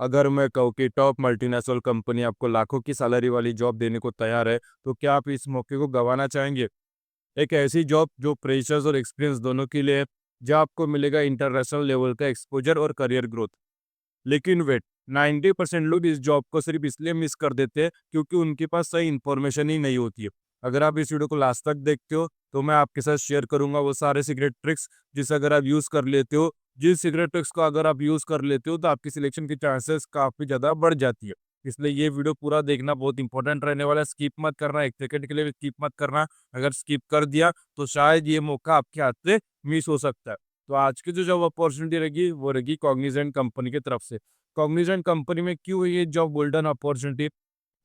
अगर मैं कहूँ कि टॉप मल्टीनेशनल कंपनी आपको लाखों की सैलरी वाली जॉब देने को तैयार है, तो क्या आप इस मौके को गंवाना चाहेंगे? एक ऐसी जॉब जो फ्रेशर्स और एक्सपीरियंस दोनों के लिए है, जहाँ आपको मिलेगा इंटरनेशनल लेवल का एक्सपोजर और करियर ग्रोथ। लेकिन वेट, 90% लोग इस जॉब को सिर्फ इसलिए मिस कर देते हैं क्योंकि उनके पास सही इन्फॉर्मेशन ही नहीं होती है। अगर आप इस वीडियो को लास्ट तक देखते हो, तो मैं आपके साथ शेयर करूंगा वो सारे सीक्रेट ट्रिक्स, जिसे अगर आप यूज़ कर लेते हो, जिन सीक्रेट ट्रिक्स को अगर आप यूज़ कर लेते हो, तो आपकी सिलेक्शन की चांसेस काफ़ी ज़्यादा बढ़ जाती है। इसलिए ये वीडियो पूरा देखना बहुत इंपॉर्टेंट रहने वाला है। स्किप मत करना, एक सेकंड के लिए भी स्किप मत करना। अगर स्किप कर दिया, तो शायद ये मौका आपके हाथ से मिस हो सकता है। तो आज की जो जॉब अपॉर्चुनिटी रहेगी, वो रहेगी कॉग्निजेंट कंपनी की तरफ से। कॉग्निजेंट कंपनी में क्यों है ये job golden opportunity?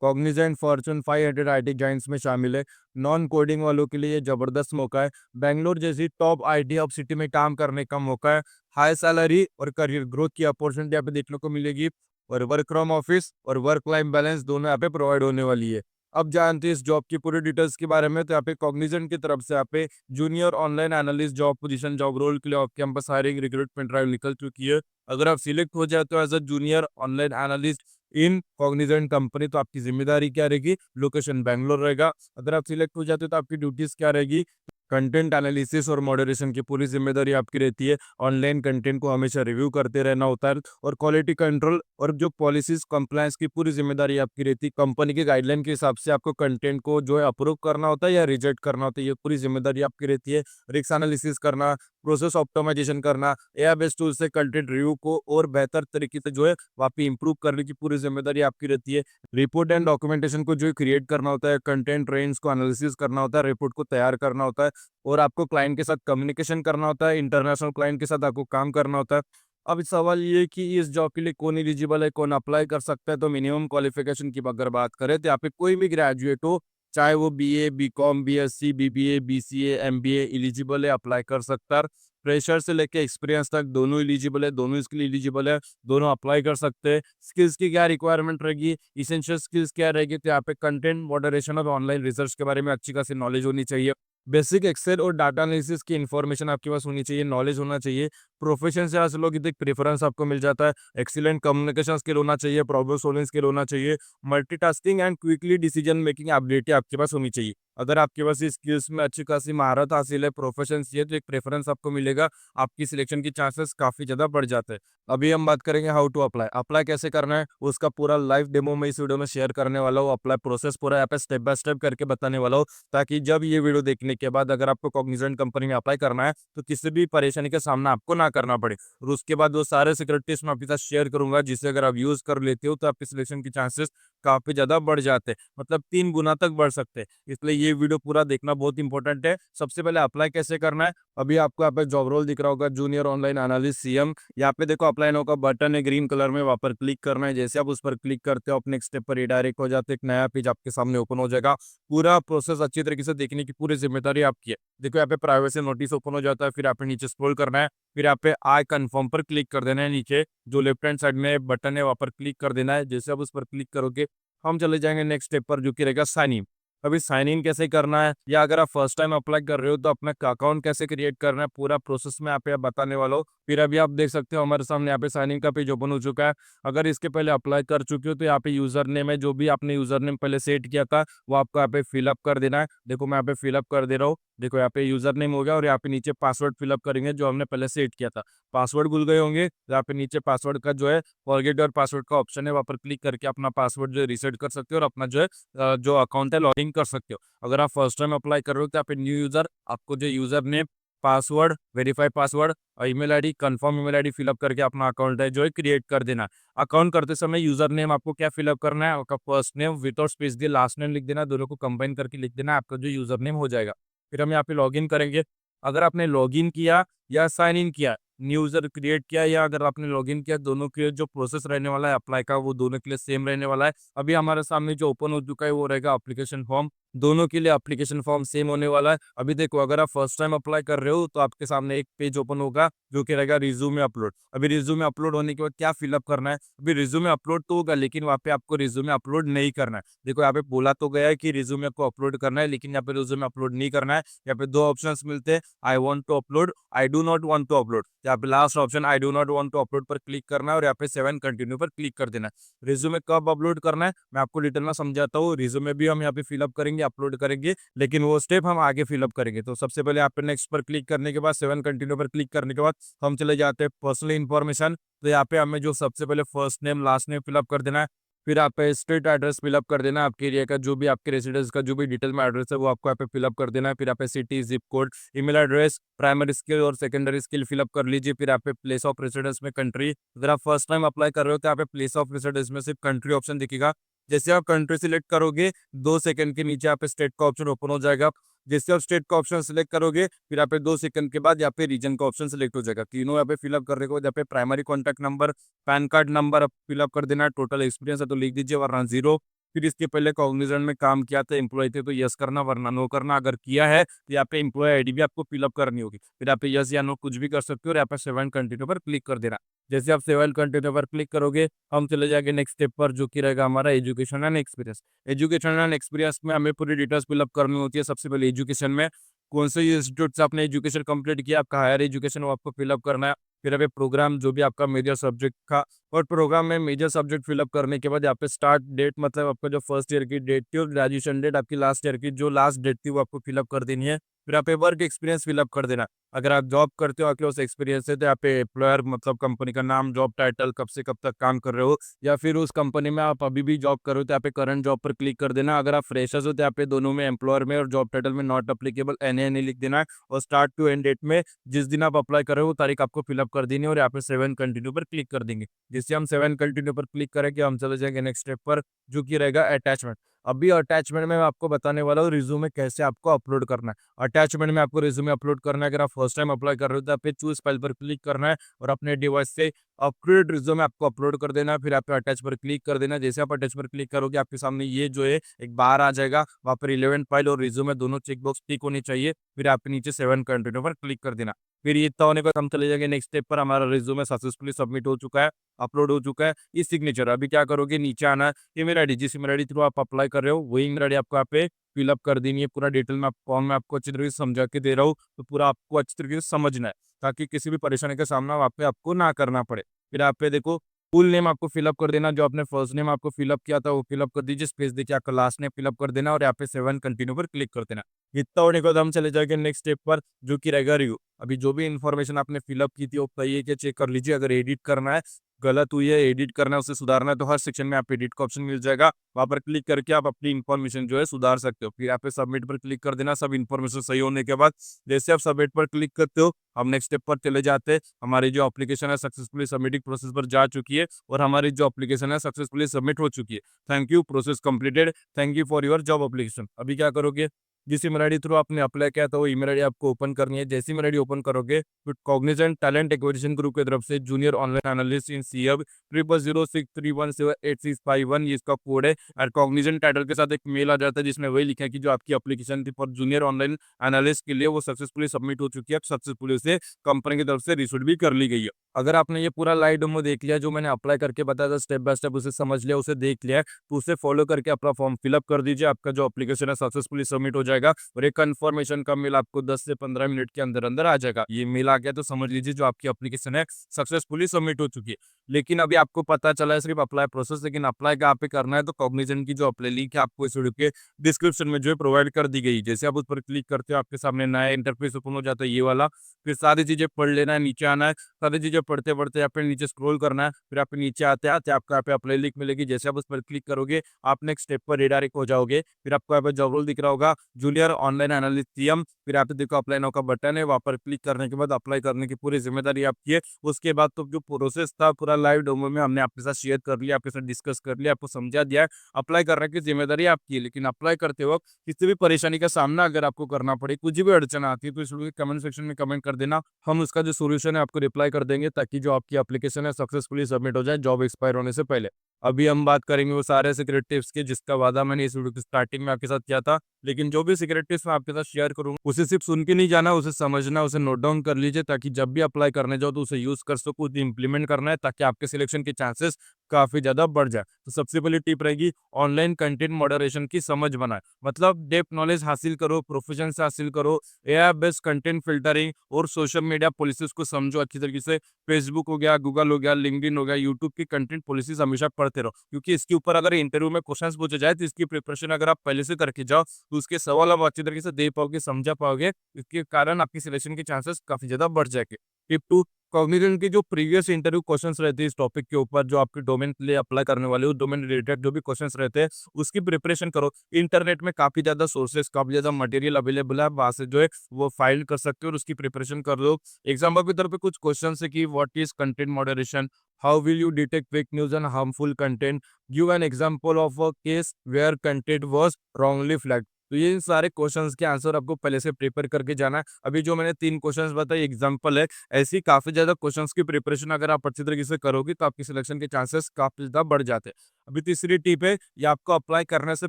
Cognizant Fortune 500 IT giants में शामिल है। नॉन कोडिंग वालों के लिए ये जबरदस्त मौका है। बैंगलोर जैसी टॉप आईटी हब सिटी में काम करने का मौका है। हाई सैलरी और करियर ग्रोथ की अपॉर्चुनिटी यहाँ पे देखने को मिलेगी, और वर्क फ्रॉम ऑफिस और वर्क लाइफ बैलेंस दोनों यहाँ पे प्रोवाइड होने वाली है। अब जानते हैं इस जॉब की पूरी डिटेल्स के बारे में। तो यहाँ पे कॉग्निजेंट की तरफ से यहाँ पे junior online analyst job position, job role के लिए off campus hiring recruitment drive निकल चुकी है। अगर आप सिलेक्ट हो जाते हो as a junior online analyst in Cognizant company, तो आपकी जिम्मेदारी क्या रहेगी? लोकेशन बैंगलोर रहेगा। अगर आप सिलेक्ट हो जाते हो, तो आपकी ड्यूटीज क्या रहेगी? कंटेंट एनालिसिस और मॉडरेशन की पूरी जिम्मेदारी आपकी रहती है। ऑनलाइन कंटेंट को हमेशा रिव्यू करते रहना होता है, और क्वालिटी कंट्रोल और जो पॉलिसीज कंप्लायंस की पूरी जिम्मेदारी आपकी रहती है। कंपनी के गाइडलाइन के हिसाब से आपको कंटेंट को जो है अप्रूव करना होता है या रिजेक्ट करना होता है, ये पूरी जिम्मेदारी आपकी रहती है। रिस्क एनालिसिस करना, प्रोसेस ऑप्टिमाइजेशन करना, एआई बेस्ड टूल से कंटेंट रिव्यू को और बेहतर तरीके से जो है वहाँ पे इंप्रूव करने की पूरी जिम्मेदारी आपकी रहती है। रिपोर्ट एंड डॉक्यूमेंटेशन को जो है क्रिएट करना होता है, कंटेंट रेंज को एनालिसिस करना होता है, रिपोर्ट को तैयार करना होता है, और आपको क्लाइंट के साथ कम्युनिकेशन करना होता है। इंटरनेशनल क्लाइंट के साथ आपको काम करना होता है। अब सवाल ये है कि इस जॉब के लिए कौन एलिजिबल है, कौन अप्लाई कर सकता है? तो मिनिमम क्वालिफिकेशन की अगर बात करें, तो यहाँ पे कोई भी ग्रेजुएट हो, चाहे वो BA, BCom, BSc, BBA, BCA, MBA, eligible है, अप्लाई कर सकता है। फ्रेशर से लेके एक्सपीरियंस तक दोनों एलिजिबल है, दोनों इसके लिए एलिजिबल है, दोनों अप्लाई कर सकते हैं। स्किल्स की क्या रिक्वायरमेंट रहेगी, इसेंशियल स्किल्स क्या रहेगी? तो यहाँ पे कंटेंट मॉडरेशन और ऑनलाइन रिसर्च के बारे में अच्छी खासी नॉलेज होनी चाहिए। बेसिक एक्सेल और डाटा एनालिसिस की इन्फॉर्मेशन आपके पास होनी चाहिए, नॉलेज होना चाहिए। प्रोफेशन से हासिल होगी तो एक प्रेफरेंस आपको मिल जाता है। एक्सीलेंट कम्युनिकेशन स्किल होना चाहिए, प्रॉब्लम सॉल्विंग स्किल होना चाहिए, multitasking and quickly decision making ability आपके पास होनी चाहिए। अगर आपके पास इस स्किल्स में अच्छी खासी महारत हासिल है, प्रोफेशन चाहिए, तो एक प्रेफरेंस आपको मिलेगा। आपकी सिलेक्शन की चांसेस काफ़ी ज़्यादा बढ़ जाते हैं। अभी हम बात करेंगे हाउ टू अप्लाई। अप्लाई कैसे करना है, उसका पूरा लाइव डेमो मैं इस वीडियो में शेयर करने वाला हूँ। अप्लाई प्रोसेस पूरा यहाँ पे स्टेप बाय स्टेप करके बताने वाला हूँ, ताकि जब ये वीडियो देखने के बाद अगर आपको कॉग्निजेंट कंपनी में अप्लाई करना है, तो किसी भी परेशानी का सामना आपको ना करना पड़े। और उसके बाद वो सारे सीक्रेट टिप्स मैं आपके साथ शेयर करूंगा, जिसे अगर आप यूज़ कर लेते हो, तो आपकी सिलेक्शन की चांसेस काफ़ी ज़्यादा बढ़ जाते हैं, मतलब 3 गुना तक बढ़ सकते हैं। इसलिए ये वीडियो पूरा देखना बहुत इंपॉर्टेंट है। सबसे पहले अप्लाई कैसे करना है? अभी आपको यहाँ पे जॉब रोल दिख रहा होगा, जूनियर ऑनलाइन एनालिस्ट सीएम। यहाँ पे देखो अप्लाई नाउ का बटन है ग्रीन कलर में, वहाँ पर क्लिक करना है। जैसे आप उस पर क्लिक करते हो, आप नेक्स्ट स्टेप पर रिडायरेक्ट हो जाते हो, एक नया पेज आपके सामने ओपन हो जाएगा। पूरा प्रोसेस अच्छी तरीके से देखने की पूरी जिम्मेदारी आपकी है। देखो यहाँ पे प्राइवेसी नोटिस ओपन हो जाता है, फिर यहाँ पे नीचे स्क्रॉल करना है, फिर यहाँ पे आई कन्फर्म पर क्लिक कर देना है। नीचे जो लेफ्ट हैंड साइड में बटन है, वहाँ पर क्लिक कर देना है। जैसे आप उस पर क्लिक करोगे, हम चले जाएंगे नेक्स्ट स्टेप पर, जो कि रहेगा साइन इन। अभी साइन इन कैसे करना है, या अगर आप फर्स्ट टाइम अप्लाई कर रहे हो, तो अपना अकाउंट कैसे क्रिएट करना है, पूरा प्रोसेस में यहाँ पे बताने वाला हूँ। फिर अभी आप देख सकते हो हमारे सामने यहाँ पे साइन इन का पेज ओपन हो चुका है। अगर इसके पहले अप्लाई कर चुके हो, तो यहाँ पे यूजर नेम है, जो भी आपने यूजर नेम पहले सेट किया था, वो आपको यहाँ पे फिलअप कर देना है। देखो मैं यहाँ पे फिलअप कर दे रहा हूँ। देखो यहाँ पे यूजर नेम हो गया, और यहाँ पे नीचे पासवर्ड फिलअप करेंगे जो हमने पहले सेट किया था। पासवर्ड भूल गए होंगे, तो यहाँ पे नीचे पासवर्ड का जो है फॉरगेट और पासवर्ड का ऑप्शन है, वहाँ पर क्लिक करके अपना पासवर्ड जो है रीसेट कर सकते हो, और अपना जो है जो अकाउंट है लॉगिन कर सकते हो। अगर आप फर्स्ट टाइम अप्लाई कर रहे हो, तो यहाँ पे न्यू यूजर, आपको जो user name, password, verify password और email ID, confirm email ID fill up करके अपना अकाउंट है जो है क्रिएट कर देना। अकाउंट करते समय यूजर नेम आपको क्या फिलअप करना है? आपका फर्स्ट नेम विदाउट स्पेस दिए लास्ट नेम लिख देना, दोनों को कंबाइन करके लिख देना, आपका जो यूजर नेम हो जाएगा। फिर हम यहाँ पे लॉगिन करेंगे। अगर आपने लॉगिन किया या साइन इन किया, न्यू यूजर क्रिएट किया या अगर आपने लॉगिन किया, दोनों के जो प्रोसेस रहने वाला है अप्लाई का, वो दोनों के लिए सेम रहने वाला है। अभी हमारे सामने जो ओपन हो चुका है, वो रहेगा एप्लीकेशन फॉर्म। दोनों के लिए एप्लीकेशन फॉर्म सेम होने वाला है। अभी देखो, अगर आप फर्स्ट टाइम अप्लाई कर रहे हो तो आपके सामने एक पेज ओपन होगा जो कि रहेगा रिज्यूमे अपलोड। अभी रिज्यूमे अपलोड होने के बाद क्या फिलअप करना है? अभी रिज्यूमे अपलोड तो होगा, लेकिन वहाँ पे आपको रिज्यूमे अपलोड नहीं करना है। देखो, यहाँ पे बोला तो गया है कि रिज्यूमे को अपलोड करना है, लेकिन यहाँ पे रिज्यूमे अपलोड नहीं करना है। यहाँ पे दो ऑप्शंस मिलते हैं, I want to upload, I do not want to upload. यहाँ पे last option I do not want to upload पर क्लिक करना है और यहाँ पे 7 कंटिन्यू पर क्लिक कर देना है। रिज्यूमे कब अपलोड करना है मैं आपको डिटेल में समझाता हूँ। रिज्यूमे भी हम यहाँ पे फिलअप करेंगे, अपलोड करेंगे, लेकिन वो स्टेप हम आगे फिलअप करेंगे। तो सबसे पहले आप नेक्स्ट पर क्लिक करने के बाद 7 कंटिन्यू पर क्लिक करने के बाद हम चले जाते हैं पर्सनल इन्फॉर्मेशन। तो यहाँ पे हमें जो सबसे पहले first name last name fill up कर देना है। फिर आप स्ट्रीट एड्रेस फिलअप कर देना है, आपके एरिया का जो भी आपके रेसिडेंस का जो भी डिटेल में एड्रेस है वो आपको यहाँ पे फिलअप कर देना है। फिर आप city, zip code, email address, primary skill और सेकेंडरी स्किल फिलअप कर लीजिए। फिर आप प्लेस ऑफ रेसिडेंस में कंट्री, अगर आप फर्स्ट टाइम अप्लाई कर रहे हो तो यहाँ पे प्लेस ऑफ रेसिडेंस में सिर्फ कंट्री ऑप्शन दिखेगा। जैसे आप कंट्री सिलेक्ट करोगे 2 सेकंड के नीचे यहाँ पे स्टेट का ऑप्शन ओपन हो जाएगा। जैसे आप स्टेट का ऑप्शन सिलेक्ट करोगे फिर यहाँ पे 2 सेकंड के बाद यहाँ पे रीजन का ऑप्शन सिलेक्ट हो जाएगा। तीनों यहाँ पे फिलअप करने के बाद यहाँ पे primary contact number, pan card number आप फिलअप कर देना है। टोटल एक्सपीरियंस है तो लिख दीजिए, वरना 0। फिर इसके पहले कॉग्निजेंट में काम किया था, एम्प्लॉय थे तो यस करना, वरना नो करना। अगर किया है तो यहाँ पे एम्प्लॉय आईडी भी आपको फिलअप करनी होगी। फिर यहाँ पे यस या नो कुछ भी कर सकते हो और यहाँ पे 7 कंटिन्यू पर क्लिक कर देना। जैसे आप 7 कंटिन्यू पर क्लिक करोगे हम चले जाएंगे नेक्स्ट स्टेप पर, जो कि रहेगा हमारा education and experience. Education and experience में हमें पूरी डिटेल्स फिलअप करनी होती है। सबसे पहले एजुकेशन में कौन से इंस्टीट्यूट से आपने एजुकेशन कंप्लीट किया, आपका हायर एजुकेशन वो आपको फिलअप करना है। फिर अभी प्रोग्राम जो भी आपका मेजर सब्जेक्ट का, और प्रोग्राम में मेजर सब्जेक्ट फिलअप करने के बाद यहाँ पे स्टार्ट डेट मतलब आपका जो फर्स्ट ईयर की डेट थी और ग्रेजुएशन डेट आपकी लास्ट ईयर की जो लास्ट डेट थी वो आपको फिलअप कर देनी है। फिर यहाँ पे वर्क एक्सपीरियंस फिलअप कर देना। अगर आप जॉब करते हो, आपके पास एक्सपीरियंस है, तो यहाँ पे एम्प्लॉयर मतलब कंपनी का नाम, जॉब टाइटल, कब से कब तक काम कर रहे हो, या फिर उस कंपनी में आप अभी भी जॉब कर रहे हो तो यहाँ पे करंट जॉब पर क्लिक कर देना। अगर आप फ्रेशर्स हो तो यहाँ पे दोनों में, एम्प्लॉयर में और जॉब टाइटल में, नॉट अप्लीकेबल एन लिख देना है। और स्टार्ट टू एंड डेट में जिस दिन आप अप्लाई कर रहे हो वो तारीख आपको फिलअप कर देनी है और यहाँ पे 7 कंटिन्यू पर क्लिक कर देंगे। जिससे हम 7 कंटिन्यू पर क्लिक करेंगे हम चले जाएंगे नेक्स्ट स्टेप पर, जो कि रहेगा अटैचमेंट। अभी अटैचमेंट में मैं आपको बताने वाला हूँ रिज्यूमे कैसे आपको अपलोड करना है। अटैचमेंट में आपको रिज्यूमे अपलोड करना है। अगर आप फर्स्ट टाइम अप्लाई कर रहे हो तो आप पे चूज फाइल पर क्लिक करना है और अपने डिवाइस से अपलोड रिज्यूमे आपको अपलोड कर देना है। फिर आप अटैच पर क्लिक कर देना। जैसे आप अटैच पर क्लिक करोगे आपके सामने ये जो है एक बार आ जाएगा, वहाँ पर रिलेवेंट फाइल और रिज्यूमे दोनों चेक बॉक्स टिक होनी चाहिए। फिर आप नीचे 7 कंटिन्यू पर क्लिक कर देना। फिर ये इतना होने के बाद हम चले जाएंगे नेक्स्ट स्टेप पर। हमारा रिज्यूमे सक्सेसफुली सबमिट हो चुका है, अपलोड हो चुका है। ई सिग्नेचर अभी क्या करोगे, नीचे आना है, ईमेल आईडी जिस ईमेल आईडी थ्रू आप अप्लाई कर रहे हो वही ईमेल आईडी आपको यहाँ पे फिलअप कर देनी है। पूरा डिटेल में फॉर्म में आपको अच्छी तरीके से समझा के दे रहा हूँ, तो पूरा आपको अच्छी तरीके से समझना है ताकि किसी भी परेशानी का सामना वहाँ पे आपको ना करना पड़े। फिर आप पे देखो फुल नेम आपको फिलअप कर देना। जो आपने फर्स्ट नेम आपको फिलअप किया था वो फिलअप कर दीजिए। स्पेस देखिए आपका लास्ट नेम फिलअप कर देना और यहाँ पे 7 कंटिन्यू पर क्लिक कर देना। इतना होने के बाद हम चले जाएंगे नेक्स्ट स्टेप पर, जो कि रहेगा रिव्यू। अभी जो भी इन्फॉर्मेशन आपने फिलअप की थी वो सही है चेक कर लीजिए। अगर एडिट करना है, गलत हुई है, एडिट करना है, उसे सुधारना है, तो हर सेक्शन में आप एडिट का ऑप्शन मिल जाएगा। वहां पर क्लिक करके आप अपनी इन्फॉर्मेशन जो है सुधार सकते हो। फिर यहाँ पे सबमिट पर क्लिक कर देना। सब इन्फॉर्मेशन सही होने के बाद जैसे आप सबमिट पर क्लिक करते हो हम नेक्स्ट स्टेप पर चले जाते हैं। हमारी जो एप्लीकेशन है सक्सेसफुली सबमिटिंग प्रोसेस पर जा चुकी है और हमारी जो एप्लीकेशन है सक्सेसफुली सबमिट हो चुकी है। Thank you, process completed, thank you for your job application. अभी क्या करोगे, जिस ईमेल आईडी थ्रू आपने अप्लाई किया था वो ईमेल आईडी आपको ओपन करनी है। जैसी ईमेल आईडी ओपन करोगे तो कॉग्निजेंट टैलेंट एक्विजिशन ग्रुप की तरफ से जूनियर ऑनलाइन एनालिस्ट इन सीएब 0006317865 ये इसका कोड है। और कॉग्निजेंट टाइटल के साथ एक मेल आ जाता है जिसमें वही लिखा है कि जो आपकी एप्लीकेशन थी फॉर जूनियर ऑनलाइन एनालिस्ट के लिए वो सक्सेसफुली सबमिट हो चुकी है, सक्सेसफुली उसे कंपनी की तरफ से रिसीव भी कर ली गई है। अगर आपने ये पूरा लाइव डेमो देख लिया जो मैंने अप्लाई करके बताया था स्टेप बाय स्टेप, उसे समझ लिया, उसे देख लिया, तो उसे फॉलो करके अपना फॉर्म फिलअप कर दीजिए। आपका जो एप्लीकेशन है सक्सेसफुली सबमिट हो जाएगा और एक कंफर्मेशन का मेल आपको 10 से 15 मिनट के अंदर अंदर आ जाएगा। ये मेल आ गया तो समझ लीजिए जो आपकी एप्लीकेशन है सक्सेसफुली सबमिट हो चुकी है। लेकिन अभी आपको पता चला है सिर्फ अप्लाई प्रोसेस, लेकिन अप्लाई कहाँ पे करना है, तो कॉग्निजेंट की जो अप्लाई लिंक है आपको इस वीडियो के डिस्क्रिप्शन में जो है प्रोवाइड कर दी गई। जैसे आप उस पर क्लिक करते हो आपके सामने नया इंटरफेस ओपन हो जाता है ये वाला। फिर सारी चीजें पढ़ लेना है, नीचे आना है, सारी चीजें पढ़ते पढ़ते यहाँ पे नीचे स्क्रॉल करना है। फिर आप नीचे आते आते आपको यहाँ पे अप्लाई लिंक मिलेगी। जैसे आप उस पर क्लिक करोगे आप नेक्स्ट स्टेप पर रिडायरेक्ट हो जाओगे। फिर आपको यहाँ पे जॉब रोल दिख रहा होगा जूनियर ऑनलाइन एनालिस्ट सीएम। फिर यहाँ पे देखो अप्लाई नाउ का बटन है, वहाँ पर क्लिक करने के बाद अप्लाई करने की पूरी जिम्मेदारी आपकी है। उसके बाद तो जो प्रोसेस था पूरा लाइव डेमो में हमने आपके साथ शेयर कर लिया, आपके साथ डिस्कस कर लिया, आपको समझा दिया है। अप्लाई करने की जिम्मेदारी आपकी है, लेकिन अप्लाई करते वक्त किसी भी परेशानी का सामना अगर आपको करना पड़े, कुछ भी अड़चन आती है, तो इस वीडियो के कमेंट सेक्शन में कमेंट कर देना। हम उसका जो सोल्यूशन है आपको रिप्लाई कर देंगे ताकि जो आपकी एप्लीकेशन है सक्सेसफुली सबमिट हो जाए जॉब एक्सपायर होने से पहले। अभी हम बात करेंगे वो सारे सीक्रेट टिप्स की जिसका वादा मैंने इस वीडियो की स्टार्टिंग में आपके साथ किया था। लेकिन जो भी सीक्रेट टिप्स मैं आपके साथ शेयर करूँगा, उसे सिर्फ सुन के नहीं जाना, उसे समझना, उसे नोट डाउन कर लीजिए ताकि जब भी अप्लाई करने जाओ तो उसे यूज़ कर सको, उसे इम्प्लीमेंट करना है ताकि आपके सिलेक्शन के चांसेस काफ़ी ज़्यादा बढ़ जाए। तो सबसे पहली टिप रहेगी ऑनलाइन कंटेंट मॉडरेशन की समझ बनाए। मतलब डेप्थ नॉलेज हासिल करो, प्रोफिशिएंसी हासिल करो, एआई बेस्ड कंटेंट फिल्टरिंग और सोशल मीडिया पॉलिसीज़ को समझो अच्छी तरीके से। फेसबुक हो गया, गूगल हो गया, लिंक्डइन हो गया, यूट्यूब की कंटेंट पॉलिसीज़ हमेशा पढ़ते रहो। क्योंकि इसके ऊपर अगर इंटरव्यू में क्वेश्चंस पूछे जाए तो इसकी प्रिपरेशन अगर आप पहले से करके जाओ, तो उसके सवाल आप अच्छी तरीके से दे पाओगे, समझा पाओगे। इसके कारण आपकी सिलेक्शन के चांसेस काफ़ी ज़्यादा बढ़ जाएँगे। टिप 2, कॉग्निजेंट के जो प्रीवियस इंटरव्यू क्वेश्चंस रहते हैं इस टॉपिक के ऊपर, जो आपके डोमेन के लिए अप्लाई करने वाले हो, डोमेन रिलेटेड जो भी क्वेश्चंस रहते हैं, उसकी प्रिपरेशन करो। इंटरनेट में काफ़ी ज़्यादा सोर्सेस, काफ़ी ज़्यादा मटेरियल अवेलेबल है, आप वहाँ से जो है वो फाइंड कर सकते हो और उसकी प्रिपरेशन कर लो। एग्जाम्पल के तौर पे कुछ क्वेश्चंस है कि what is content moderation, how will you detect fake news and harmful content, give an example of a case where content was wrongly flagged. तो ये सारे क्वेश्चंस के आंसर आपको पहले से प्रिपेयर करके जाना है। अभी जो मैंने 3 क्वेश्चंस बताए एग्जांपल है, ऐसी काफ़ी ज़्यादा क्वेश्चंस की प्रिपरेशन अगर आप अच्छी तरीके से करोगे तो आपकी सिलेक्शन के चांसेस काफ़ी ज़्यादा बढ़ जाते हैं। अभी तीसरी टिप है, ये आपको अप्लाई करने से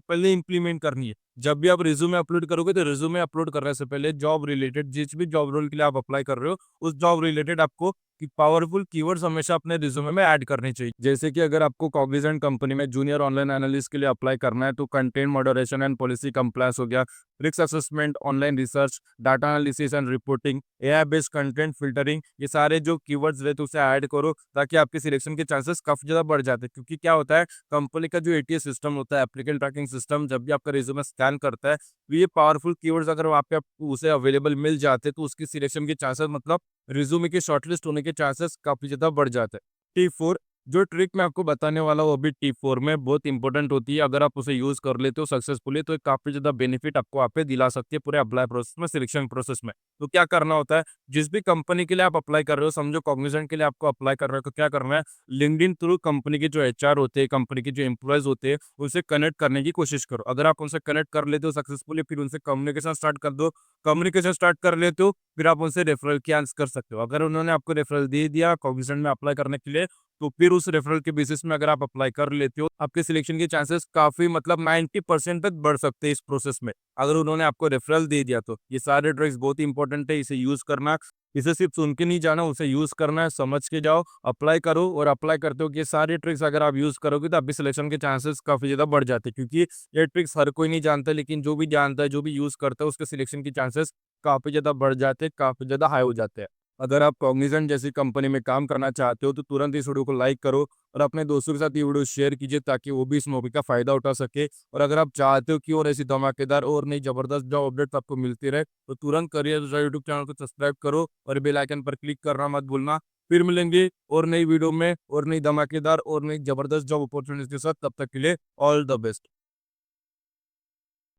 पहले इंप्लीमेंट करनी है। जब भी आप रिज्यूमे अपलोड करोगे तो रिज्यूमे अपलोड करने से पहले जॉब रिलेटेड जिस भी जॉब रोल के लिए आप अप्लाई कर रहे हो, उस जॉब रिलेटेड आपको कि पावरफुल कीवर्ड्स हमेशा अपने रिज्यूमे में ऐड करने चाहिए। जैसे कि अगर आपको कॉग्निजेंट कंपनी में जूनियर ऑनलाइन एनालिस्ट के लिए अप्लाई करना है तो content moderation and policy compliance हो गया, risk assessment, online research, data analysis and reporting, AI based content filtering, ये सारे जो कीवर्ड्स रहते हैं उसे ऐड करो ताकि आपके सिलेक्शन के चांसेस काफ़ी ज़्यादा बढ़ जाते हैं। क्योंकि क्या होता है, कंपनी का जो एटीएस सिस्टम होता है, एप्लीकेंट ट्रैकिंग सिस्टम, जब भी आपका रिज्यूमे स्कैन करता है तो ये पावरफुल कीवर्ड्स अगर वहाँ पे आपको उसे अवेलेबल मिल जाते हैं तो उसकी सिलेक्शन के चांसेस, मतलब रिज्यूमे के शॉर्टलिस्ट होने के चांसेस काफ़ी ज़्यादा बढ़ जाते हैं। टिप 4, जो ट्रिक मैं आपको बताने वाला हूँ अभी टिप 4 में बहुत इंपॉर्टेंट होती है। अगर आप उसे यूज़ कर लेते हो सक्सेसफुली तो ये काफ़ी ज़्यादा बेनिफिट आपको वहाँ पे दिला सकती है पूरे अप्लाई प्रोसेस में, सिलेक्शन प्रोसेस में। तो क्या करना होता है, जिस भी कंपनी के लिए आप अप्लाई कर रहे हो, समझो कॉग्निजेंट के लिए आपको अप्लाई कर रहे हो, तो क्या करना है, लिंक्डइन थ्रू कंपनी के जो एचआर होते हैं, कंपनी के जो एम्प्लॉयज़ होते हैं, उनसे कनेक्ट करने की कोशिश करो। अगर आप उनसे कनेक्ट कर लेते हो सक्सेसफुली, फिर उनसे कम्युनिकेशन स्टार्ट कर दो। कम्युनिकेशन स्टार्ट कर लेते हो, फिर आप उनसे रेफरल की आस कर सकते हो। अगर उन्होंने आपको रेफरल दे दिया कॉग्निजेंट में अप्लाई करने के लिए, तो फिर उस रेफरल के बेसिस में अगर आप अप्लाई कर लेते हो, आपके सिलेक्शन के चांसेस काफ़ी, मतलब 90% तक बढ़ सकते हैं इस प्रोसेस में, अगर उन्होंने आपको रेफरल दे दिया तो। ये सारे ट्रिक्स बहुत इंपॉर्टेंट है, इसे यूज़ करना। इसे सिर्फ सुन के नहीं जाना, उसे यूज़ करना है, समझ के जाओ, अप्लाई करो और अप्लाई करते हो कि ये सारे ट्रिक्स अगर आप यूज़ करोगे तो आपके सिलेक्शन के चांसेस काफ़ी ज़्यादा बढ़ जाते हैं। क्योंकि ये ट्रिक्स हर कोई नहीं जानता, लेकिन जो भी जानता है, जो भी यूज़ करता है, उसके सिलेक्शन के चांसेस काफ़ी ज़्यादा बढ़ जाते हैं, काफ़ी ज़्यादा हाई हो जाते हैं। अगर आप कॉग्निजेंट जैसी कंपनी में काम करना चाहते हो तो तुरंत इस वीडियो को लाइक करो और अपने दोस्तों के साथ ये वीडियो शेयर कीजिए ताकि वो भी इस मौके का फ़ायदा उठा सके। और अगर आप चाहते हो कि और ऐसी धमाकेदार और नई ज़बरदस्त जॉब अपडेट्स आपको मिलती रहे, तो तुरंत करियर दूसरा यूट्यूब चैनल को सब्सक्राइब करो और बेल आइकन पर क्लिक करना मत भूलना। फिर मिलेंगे और नई वीडियो में और नई धमाकेदार और नई ज़बरदस्त जॉब अपॉर्चुनिटीज़ के साथ। तब तक के लिए ऑल द बेस्ट।